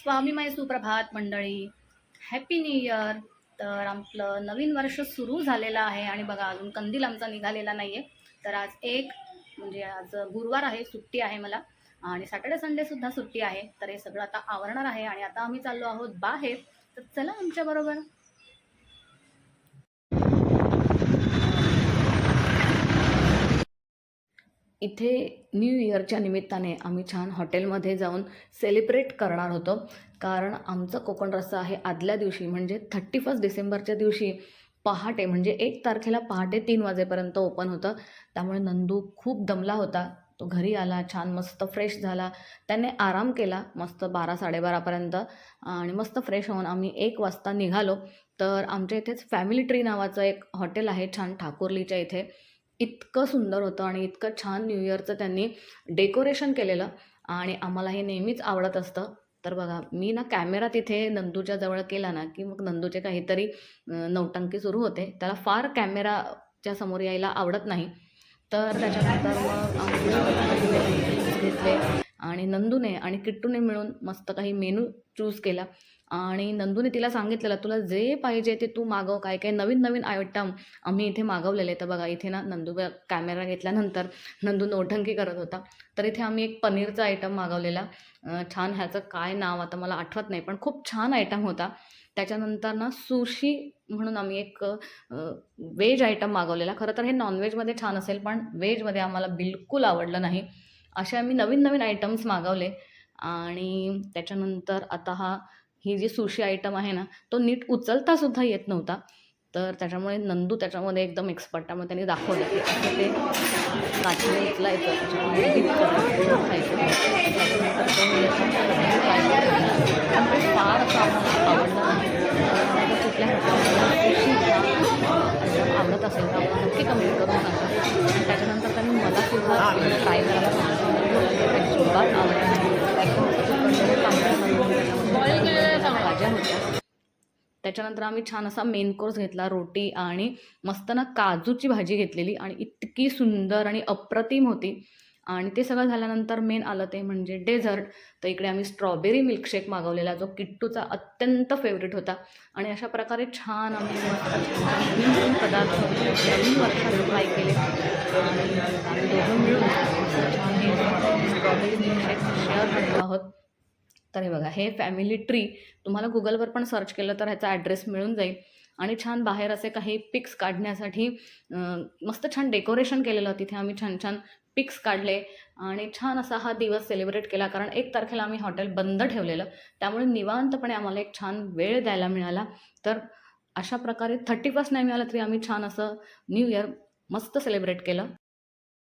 स्वामीमय सुप्रभात मंडळी. Happy new year. तर आपलं नवीन वर्ष सुरू झालेलं आहे आणि बघा अजून कंदील आमचा निघालेला नाही आहे. तर आज म्हणजे आज गुरुवार आहे, सुट्टी आहे मला आणि सॅटर्डे संडेसुद्धा सुट्टी आहे. तर हे सगळं आता आवरणार आहे आणि आता आम्ही चाललो आहोत बाहेर. तर चला आमच्याबरोबर. इथे न्यू इयरच्या निमित्ताने आम्ही छान हॉटेलमध्ये जाऊन सेलिब्रेट करणार होतो. कारण आमचा कोकण रस्सा आहे आदल्या दिवशी म्हणजे 31 डिसेंबरच्या दिवशी पहाटे म्हणजे 1 तारखेला पहाटे 3 वाजेपर्यंत ओपन होतं. त्यामुळे नंदू खूप दमला होता. तो घरी आला, छान मस्त फ्रेश झाला. त्याने आराम केला मस्त 12-12:30पर्यंत आणि मस्त फ्रेश होऊन आम्ही 1 वाजता निघालो. तर आमच्या इथेच फॅमिली ट्री नावाचं एक हॉटेल आहे छान ठाकुर्लीच्या इथे. इतकं सुंदर होतं आणि इतकं छान न्यू इयरचं त्यांनी डेकोरेशन केलेलं आणि आम्हाला हे नेहमीच आवडत असतं. तर बघा मी ना कॅमेरा तिथे नंदूच्या जवळ केला ना, की मग नंदूचे काहीतरी नौटंकी सुरू होते. त्याला फार कॅमेराच्या समोर यायला आवडत नाही. तर त्याच्यानंतर मग आम्ही घेतले आणि नंदूने आणि किट्टूने मिळून मस्त काही मेनू चूज केला आणि नंदूने तिला सांगितलेलं, "तुला जे पाहिजे ते तू मागव." काय-काय नवीन-नवीन आयटम आम्ही इथे मागवलेले. तर बघा इथे ना नंदू कॅमेरा घेतल्यानंतर नंदू नौटंकी करत होता. तर इथे आम्ही एक पनीरचा आयटम मागवलेला. छान ह्याचं काय नाव आता मला आठवत नाही, पण खूप छान आयटम होता. त्याच्यानंतर ना सुशी म्हणून आम्ही एक व्हेज आयटम मागवलेला. खरं तर हे नॉन-व्हेजमध्ये छान असेल, पण व्हेजमध्ये आम्हाला बिलकुल आवडलं नाही. असे आम्ही नवीन-नवीन आयटम्स मागवले आणि त्याच्यानंतर आता ही जी सुशी आयटम आहे ना, तो नीट उचलतासुद्धा येत नव्हता. तर त्याच्यामुळे नंदू त्याच्यामध्ये एकदम एक्सपर्ट. त्यामुळे त्यांनी दाखवलं, की असं ते काठीने उचलायचं, त्याच्यामध्ये डीप करायचं, खायचं. त्याच्यानंतर तो पण ते फार असं आम्हाला आवडलं नाही. तर कुठल्या एकदम आवडत असेल तर आम्हाला नक्की कमेंट करून सांगा. आणि त्याच्यानंतर त्यांनी मलासुद्धा ट्राय करायला सांगितलं. अजिबात आवडलं नाही. एकदम भाज्या होत्या. त्याच्यानंतर आम्ही छान असा मेन कोर्स घेतला, रोटी आणि मस्त ना काजूची भाजी घेतलेली आणि इतकी सुंदर आणि अप्रतिम होती. आणि ते सगळं झाल्यानंतर मेन आलं ते म्हणजे डेझर्ट. तर इकडे आम्ही स्ट्रॉबेरी मिल्कशेक मागवलेला, जो किट्टूचा अत्यंत फेवरेट होता. आणि अशा प्रकारे छान आम्ही नवीन पदार्थ नवीन वर्षात ट्राय केले आणि आम्ही दोघं मिळून छान हे स्ट्रॉबेरी मिल्कशेक शेअर करतो आहोत. तर हे बघा हे फॅमिली ट्री तुम्हाला गुगलवर पण सर्च केलं तर ह्याचा ॲड्रेस मिळून जाईल. आणि छान बाहेर असे काही पिक्स काढण्यासाठी मस्त छान डेकोरेशन केलेलं. तिथे आम्ही छान छान पिक्स काढले आणि छान असा हा दिवस सेलिब्रेट केला. कारण 1 तारखेला आम्ही हॉटेल बंद ठेवलेलं. त्यामुळे निवांतपणे आम्हाला एक छान वेळ द्यायला मिळाला. तर अशा प्रकारे 31 नाही मिळालं तरी आम्ही छान असं न्यू इयर मस्त सेलिब्रेट केलं.